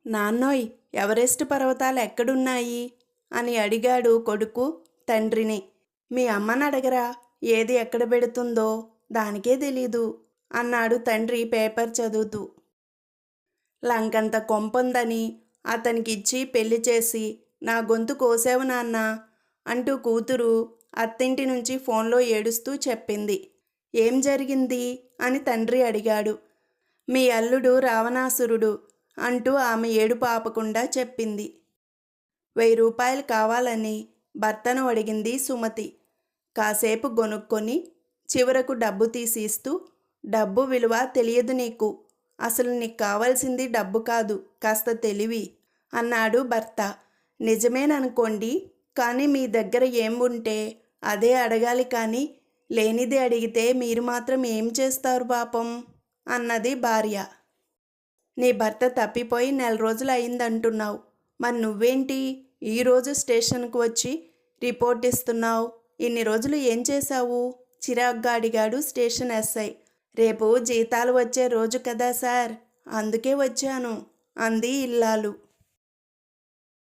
నాన్నోయ్, Everest పర్వతాలు ఎక్కడున్నాయి అని అడిగాడు కొడుకు తండ్రిని. మీ అమ్మని అడగరా, ఏది ఎక్కడ పెడుతుందో దానికే తెలీదు అన్నాడు తండ్రి పేపర్ చదువుతూ. లంకంత కొంపందని అతనికిచ్చి పెళ్లి చేసి నా గొంతు కోసావు నాన్న అంటూ కూతురు అత్తింటి నుంచి ఫోన్లో ఏడుస్తూ చెప్పింది. ఏం జరిగింది అని తండ్రి అడిగాడు. మీ అల్లుడు రావణాసురుడు అంటూ ఆమె ఏడుపు ఆపకుండా చెప్పింది. 1000 రూపాయలు కావాలని భర్తను అడిగింది సుమతి. కాసేపు గొనుక్కొని చివరకు డబ్బు తీసి ఇస్తూ, డబ్బు విలువ తెలియదు నీకు, అసలు నీకు కావాల్సింది డబ్బు కాదు, కాస్త తెలివి అన్నాడు భర్త. నిజమేననుకోండి, కానీ మీ దగ్గర ఏం ఉంటే అదే అడగాలి, కానీ లేనిది అడిగితే మీరు మాత్రం ఏం చేస్తారు పాపం అన్నది భార్య. నీ భర్త తప్పిపోయి 4 రోజులు అయిందంటున్నావు, మరి నువ్వేంటి ఈరోజు స్టేషన్కు వచ్చి రిపోర్ట్ ఇస్తున్నావు? ఇన్ని రోజులు ఏం చేశావు? చిరాగ్గా అడిగాడు స్టేషన్ ఎస్ఐ. రేపు జీతాలు వచ్చే రోజు కదా సార్, అందుకే వచ్చాను అంది ఇల్లాలు.